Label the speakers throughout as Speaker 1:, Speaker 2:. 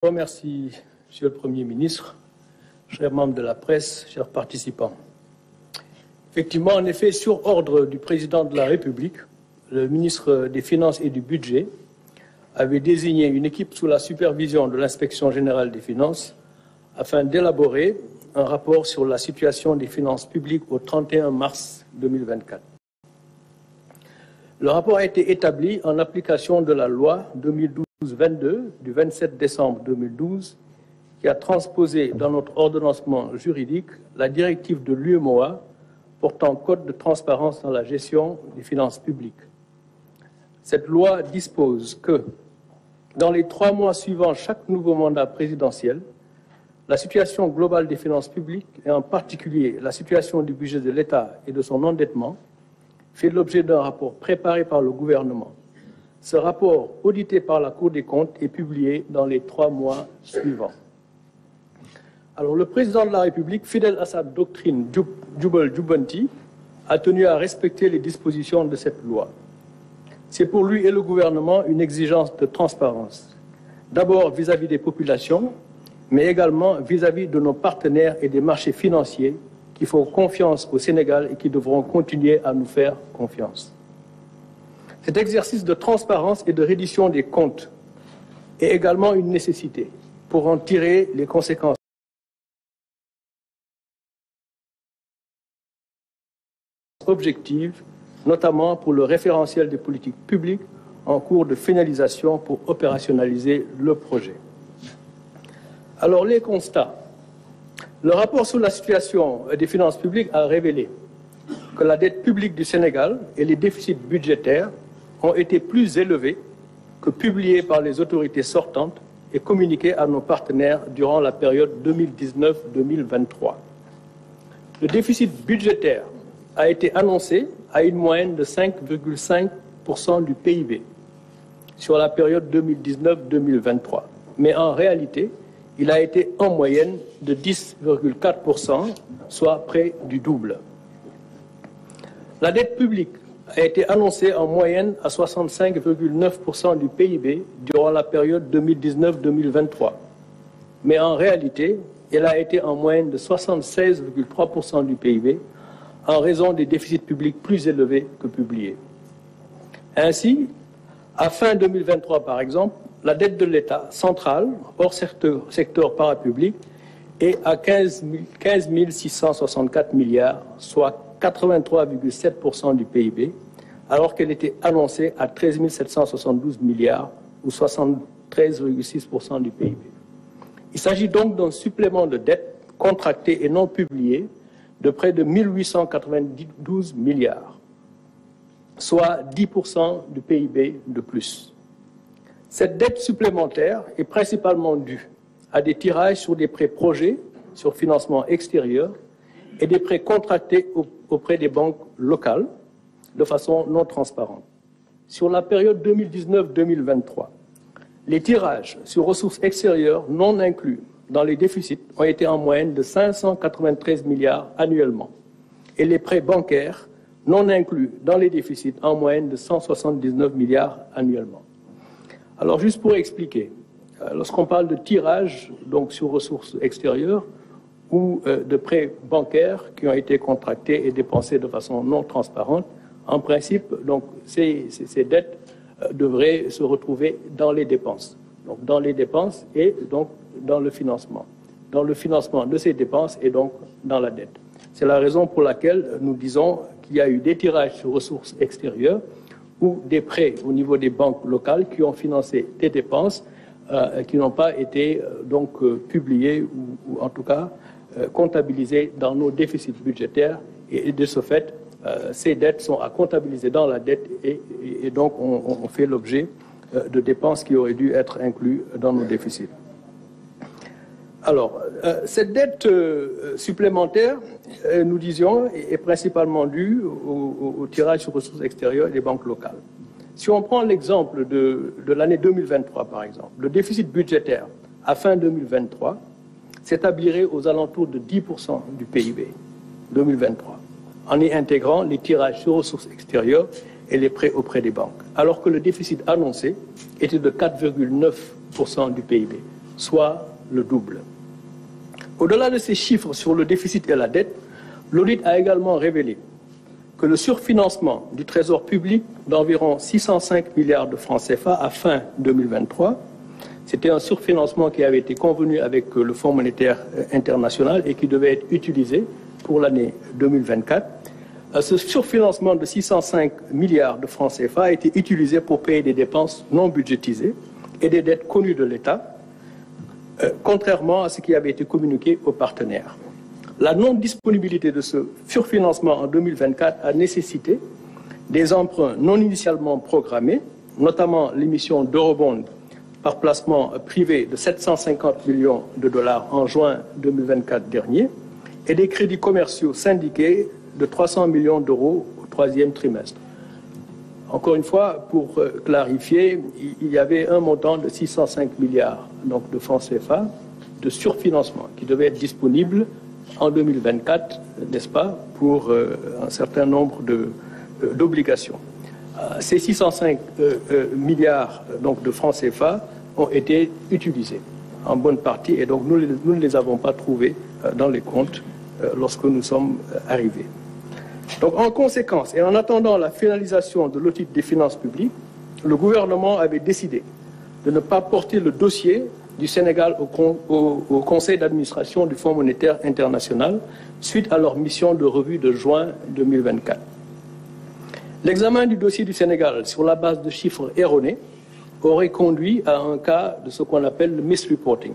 Speaker 1: Je vous remercie, Monsieur le Premier ministre, chers membres de la presse, chers participants. Effectivement, en effet, sur ordre du Président de la République, le ministre des Finances et du Budget avait désigné une équipe sous la supervision de l'Inspection générale des finances afin d'élaborer un rapport sur la situation des finances publiques au 31 mars 2024. Le rapport a été établi en application de la loi 2012-22 du 27 décembre 2012 qui a transposé dans notre ordonnancement juridique la directive de l'UEMOA portant code de transparence dans la gestion des finances publiques. Cette loi dispose que, dans les 3 mois suivant chaque nouveau mandat présidentiel, la situation globale des finances publiques, et en particulier la situation du budget de l'État et de son endettement, fait l'objet d'un rapport préparé par le gouvernement. Ce rapport, audité par la Cour des comptes, est publié dans les 3 mois suivants. Alors, le président de la République, fidèle à sa doctrine Jubal-Jubanti, a tenu à respecter les dispositions de cette loi. C'est pour lui et le gouvernement une exigence de transparence, d'abord vis-à-vis des populations, mais également vis-à-vis de nos partenaires et des marchés financiers qui font confiance au Sénégal et qui devront continuer à nous faire confiance. Cet exercice de transparence et de reddition des comptes est également une nécessité pour en tirer les conséquences objectives, notamment pour le référentiel des politiques publiques en cours de finalisation pour opérationnaliser le projet. Alors, les constats. Le rapport sur la situation des finances publiques a révélé que la dette publique du Sénégal et les déficits budgétaires ont été plus élevés que publiés par les autorités sortantes et communiqués à nos partenaires durant la période 2019-2023. Le déficit budgétaire a été annoncé à une moyenne de 5,5% du PIB sur la période 2019-2023. Mais en réalité, il a été en moyenne de 10,4%, soit près du double. La dette publique a été annoncée en moyenne à 65,9% du PIB durant la période 2019-2023. Mais en réalité, elle a été en moyenne de 76,3% du PIB en raison des déficits publics plus élevés que publiés. Ainsi, à fin 2023 par exemple, la dette de l'État central, hors secteur parapublic, est à 15 664 milliards, soit 83,7% du PIB, alors qu'elle était annoncée à 13 772 milliards, ou 73,6% du PIB. Il s'agit donc d'un supplément de dette contractée et non publié de près de 1 892 milliards, soit 10% du PIB de plus. Cette dette supplémentaire est principalement due à des tirages sur des prêts projets, sur financement extérieur, et des prêts contractés auprès des banques locales de façon non transparente. Sur la période 2019-2023, les tirages sur ressources extérieures non inclus dans les déficits ont été en moyenne de 593 milliards annuellement et les prêts bancaires non inclus dans les déficits en moyenne de 179 milliards annuellement. Alors, juste pour expliquer, lorsqu'on parle de tirage donc sur ressources extérieures ou de prêts bancaires qui ont été contractés et dépensés de façon non transparente, en principe, donc, ces dettes devraient se retrouver dans les dépenses. Donc, dans les dépenses et donc dans le financement. Dans le financement de ces dépenses et donc dans la dette. C'est la raison pour laquelle nous disons qu'il y a eu des tirages sur ressources extérieures ou des prêts au niveau des banques locales qui ont financé des dépenses qui n'ont pas été publiées ou en tout cas comptabilisées dans nos déficits budgétaires et de ce fait, ces dettes sont à comptabiliser dans la dette et donc on fait l'objet de dépenses qui auraient dû être incluses dans nos déficits. Alors, cette dette supplémentaire, nous disions, est principalement due au tirage sur ressources extérieures des banques locales. Si on prend l'exemple de l'année 2023, par exemple, le déficit budgétaire à fin 2023 s'établirait aux alentours de 10% du PIB 2023, en y intégrant les tirages sur ressources extérieures et les prêts auprès des banques, alors que le déficit annoncé était de 4,9% du PIB, soit le double. Au-delà de ces chiffres sur le déficit et la dette, l'audit a également révélé que le surfinancement du Trésor public d'environ 605 milliards de francs CFA à fin 2023, c'était un surfinancement qui avait été convenu avec le Fonds monétaire international et qui devait être utilisé pour l'année 2024. Ce surfinancement de 605 milliards de francs CFA a été utilisé pour payer des dépenses non budgétisées et des dettes connues de l'État, contrairement à ce qui avait été communiqué aux partenaires. La non-disponibilité de ce surfinancement en 2024 a nécessité des emprunts non initialement programmés, notamment l'émission d'eurobonds par placement privé de 750 millions de dollars en juin 2024 dernier, et des crédits commerciaux syndiqués de 300 millions d'euros au troisième trimestre. Encore une fois, pour clarifier, il y avait un montant de 605 milliards donc de francs CFA de surfinancement qui devait être disponible en 2024, n'est-ce pas, pour un certain nombre d'obligations. Ces 605 milliards donc, de francs CFA ont été utilisés en bonne partie et donc nous ne les avons pas trouvés dans les comptes lorsque nous sommes arrivés. Donc en conséquence et en attendant la finalisation de l'audit des finances publiques, le gouvernement avait décidé de ne pas porter le dossier du Sénégal au conseil d'administration du Fonds monétaire international suite à leur mission de revue de juin 2024. L'examen du dossier du Sénégal sur la base de chiffres erronés aurait conduit à un cas de ce qu'on appelle le misreporting,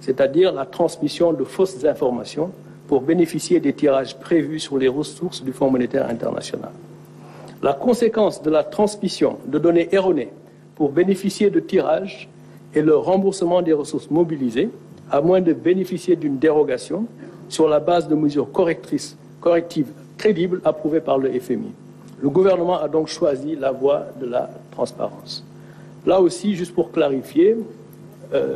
Speaker 1: c'est-à-dire la transmission de fausses informations pour bénéficier des tirages prévus sur les ressources du Fonds monétaire international. La conséquence de la transmission de données erronées pour bénéficier de tirages est le remboursement des ressources mobilisées, à moins de bénéficier d'une dérogation sur la base de mesures correctives crédibles approuvées par le FMI. Le gouvernement a donc choisi la voie de la transparence. Là aussi, juste pour clarifier,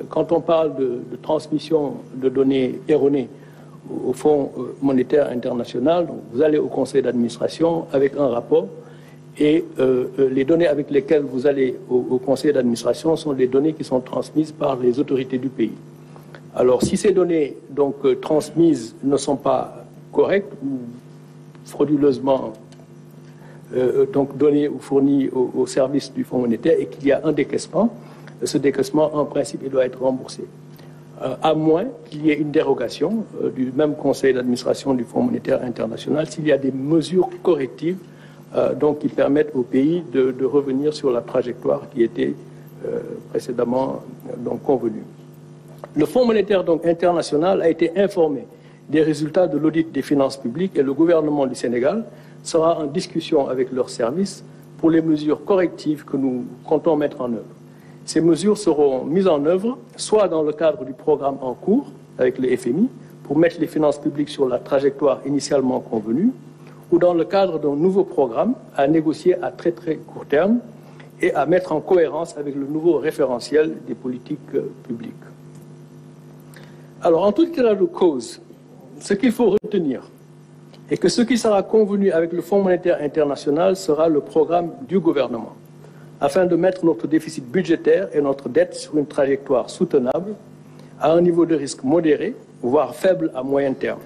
Speaker 1: quand on parle de transmission de données erronées au Fonds monétaire international, donc vous allez au conseil d'administration avec un rapport et les données avec lesquelles vous allez au conseil d'administration sont les données qui sont transmises par les autorités du pays. Alors si ces données donc transmises ne sont pas correctes ou frauduleusement donc données ou fournies au service du Fonds monétaire et qu'il y a un décaissement, ce décaissement en principe il doit être remboursé. À moins qu'il y ait une dérogation du même conseil d'administration du Fonds monétaire international s'il y a des mesures correctives donc qui permettent au pays de revenir sur la trajectoire qui était précédemment donc convenue. Le Fonds monétaire donc international a été informé des résultats de l'audit des finances publiques et le gouvernement du Sénégal sera en discussion avec leurs services pour les mesures correctives que nous comptons mettre en œuvre. Ces mesures seront mises en œuvre soit dans le cadre du programme en cours avec le FMI pour mettre les finances publiques sur la trajectoire initialement convenue, ou dans le cadre d'un nouveau programme à négocier à très très court terme et à mettre en cohérence avec le nouveau référentiel des politiques publiques. Alors, en tout état de cause, ce qu'il faut retenir est que ce qui sera convenu avec le Fonds monétaire international sera le programme du gouvernement, afin de mettre notre déficit budgétaire et notre dette sur une trajectoire soutenable, à un niveau de risque modéré, voire faible à moyen terme.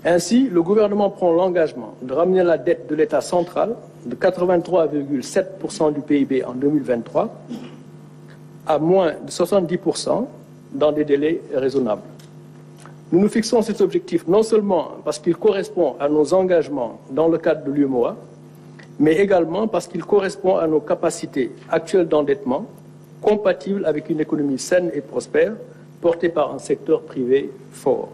Speaker 1: Ainsi, le gouvernement prend l'engagement de ramener la dette de l'État central de 83,7% du PIB en 2023 à moins de 70% dans des délais raisonnables. Nous nous fixons cet objectif non seulement parce qu'il correspond à nos engagements dans le cadre de l'UEMOA, mais également parce qu'il correspond à nos capacités actuelles d'endettement, compatibles avec une économie saine et prospère, portée par un secteur privé fort.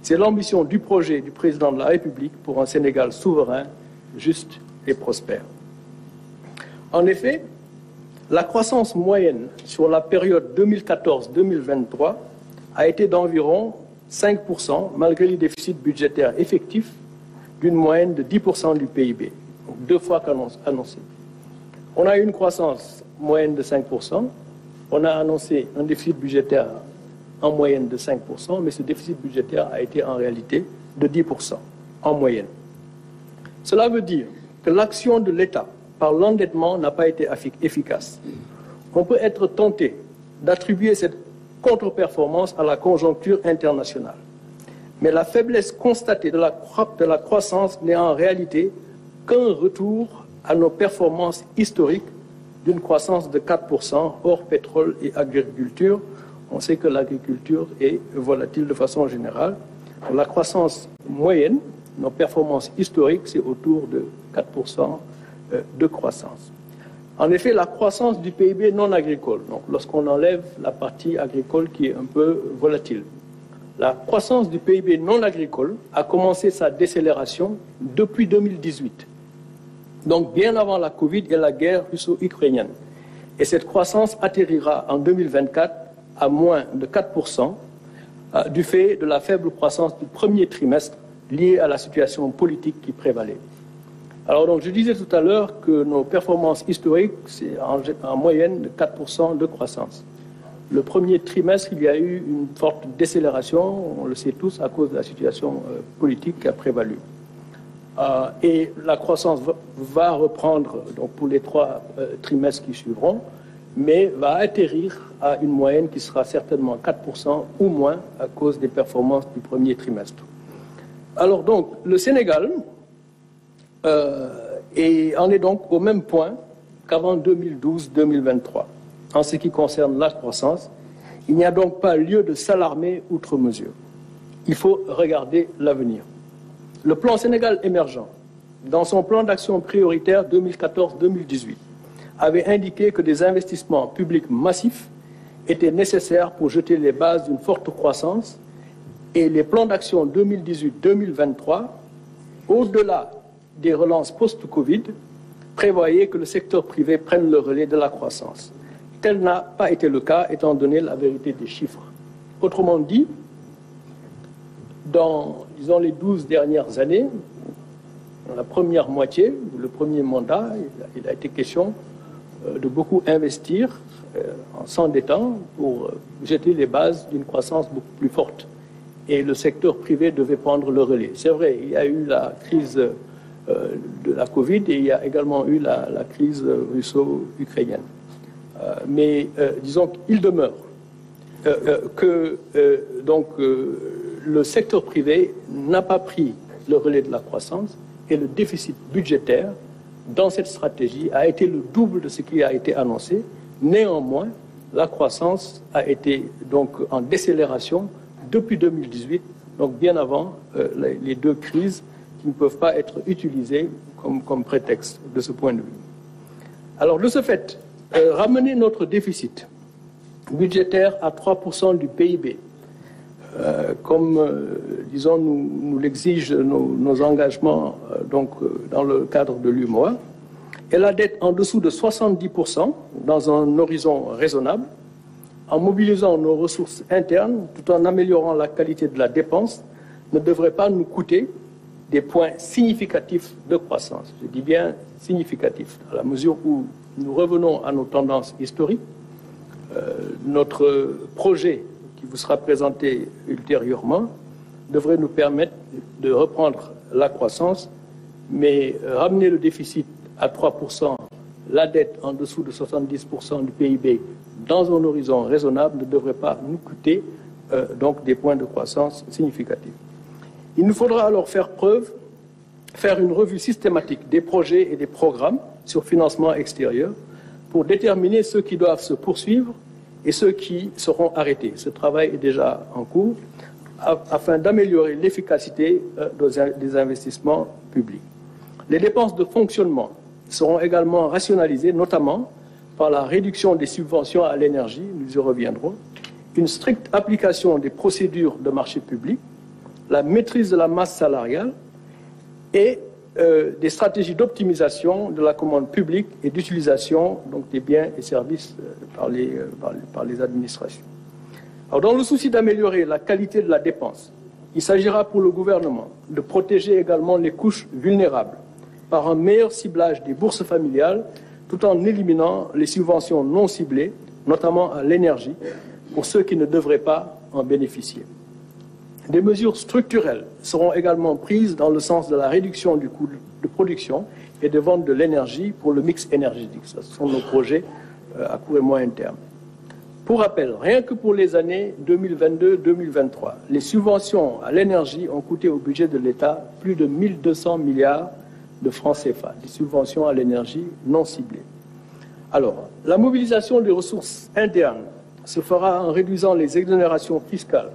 Speaker 1: C'est l'ambition du projet du président de la République pour un Sénégal souverain, juste et prospère. En effet, la croissance moyenne sur la période 2014-2023 a été d'environ 5% malgré les déficits budgétaires effectifs d'une moyenne de 10% du PIB, donc 2 fois qu'annoncé. On a eu une croissance moyenne de 5%, on a annoncé un déficit budgétaire en moyenne de 5%, mais ce déficit budgétaire a été en réalité de 10% en moyenne. Cela veut dire que l'action de l'État par l'endettement n'a pas été efficace. On peut être tenté d'attribuer cette contre-performance à la conjoncture internationale. Mais la faiblesse constatée de la croissance n'est en réalité qu'un retour à nos performances historiques d'une croissance de 4% hors pétrole et agriculture. On sait que l'agriculture est volatile de façon générale. La croissance moyenne, nos performances historiques, c'est autour de 4% de croissance. En effet, la croissance du PIB non agricole, donc lorsqu'on enlève la partie agricole qui est un peu volatile, la croissance du PIB non agricole a commencé sa décélération depuis 2018, donc bien avant la Covid et la guerre russo-ukrainienne. Et cette croissance atterrira en 2024 à moins de 4% du fait de la faible croissance du premier trimestre liée à la situation politique qui prévalait. Alors donc, je disais tout à l'heure que nos performances historiques, c'est en moyenne de 4% de croissance. Le premier trimestre, il y a eu une forte décélération, on le sait tous, à cause de la situation politique qui a prévalu. Et la croissance va reprendre donc, pour les 3 trimestres qui suivront, mais va atterrir à une moyenne qui sera certainement 4% ou moins à cause des performances du premier trimestre. Alors donc, le Sénégal en est donc au même point qu'avant 2012-2023. En ce qui concerne la croissance, il n'y a donc pas lieu de s'alarmer outre mesure. Il faut regarder l'avenir. Le plan Sénégal émergent, dans son plan d'action prioritaire 2014-2018, avait indiqué que des investissements publics massifs étaient nécessaires pour jeter les bases d'une forte croissance et les plans d'action 2018-2023, au-delà des relances post-Covid, prévoyaient que le secteur privé prenne le relais de la croissance. Tel n'a pas été le cas, étant donné la vérité des chiffres. Autrement dit, dans, disons, les 12 dernières années, dans la première moitié, le premier mandat, il a été question de beaucoup investir en s'endettant pour jeter les bases d'une croissance beaucoup plus forte. Et le secteur privé devait prendre le relais. C'est vrai, il y a eu la crise de la Covid et il y a également eu la crise russo-ukrainienne. Mais disons qu'il demeure que le secteur privé n'a pas pris le relais de la croissance et le déficit budgétaire dans cette stratégie a été le double de ce qui a été annoncé. Néanmoins, la croissance a été donc en décélération depuis 2018, donc bien avant les 2 crises qui ne peuvent pas être utilisées comme prétexte de ce point de vue. Alors, de ce fait, ramener notre déficit budgétaire à 3% du PIB, comme, disons, nous l'exigent nos engagements dans le cadre de l'UMOA, et la dette en dessous de 70% dans un horizon raisonnable, en mobilisant nos ressources internes tout en améliorant la qualité de la dépense, ne devrait pas nous coûter des points significatifs de croissance. Je dis bien significatifs, à la mesure où nous revenons à nos tendances historiques. Notre projet qui vous sera présenté ultérieurement devrait nous permettre de reprendre la croissance, mais ramener le déficit à 3%, la dette en dessous de 70% du PIB dans un horizon raisonnable ne devrait pas nous coûter donc des points de croissance significatifs. Il nous faudra alors faire une revue systématique des projets et des programmes sur financement extérieur pour déterminer ceux qui doivent se poursuivre et ceux qui seront arrêtés. Ce travail est déjà en cours afin d'améliorer l'efficacité des investissements publics. Les dépenses de fonctionnement seront également rationalisées, notamment par la réduction des subventions à l'énergie, nous y reviendrons, une stricte application des procédures de marché public, la maîtrise de la masse salariale et des stratégies d'optimisation de la commande publique et d'utilisation des biens et services par les administrations. Alors, dans le souci d'améliorer la qualité de la dépense, il s'agira pour le gouvernement de protéger également les couches vulnérables par un meilleur ciblage des bourses familiales tout en éliminant les subventions non ciblées, notamment à l'énergie, pour ceux qui ne devraient pas en bénéficier. Des mesures structurelles seront également prises dans le sens de la réduction du coût de production et de vente de l'énergie pour le mix énergétique. Ce sont nos projets à court et moyen terme. Pour rappel, rien que pour les années 2022-2023, les subventions à l'énergie ont coûté au budget de l'État plus de 1200 milliards de francs CFA, des subventions à l'énergie non ciblées. Alors, la mobilisation des ressources internes se fera en réduisant les exonérations fiscales,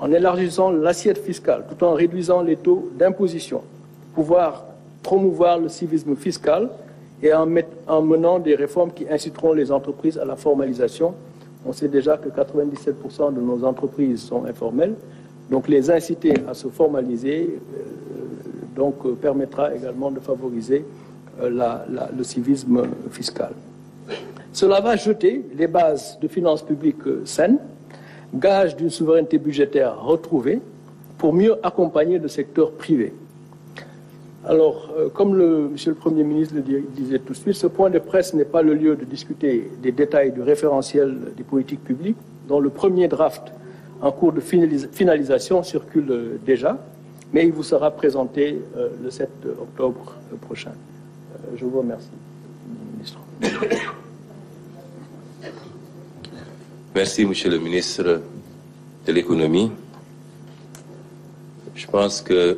Speaker 1: en élargissant l'assiette fiscale, tout en réduisant les taux d'imposition, pour pouvoir promouvoir le civisme fiscal et en menant des réformes qui inciteront les entreprises à la formalisation. On sait déjà que 97% de nos entreprises sont informelles, donc les inciter à se formaliser permettra également de favoriser le civisme fiscal. Cela va jeter les bases de finances publiques saines, gage d'une souveraineté budgétaire retrouvée, pour mieux accompagner le secteur privé. Alors, comme Monsieur le Premier ministre le disait tout de suite, ce point de presse n'est pas le lieu de discuter des détails du référentiel des politiques publiques, dont le premier draft en cours de finalisation circule déjà, mais il vous sera présenté le 7 octobre prochain. Je vous remercie, ministre.
Speaker 2: Merci, Monsieur le ministre de l'Économie. Je pense que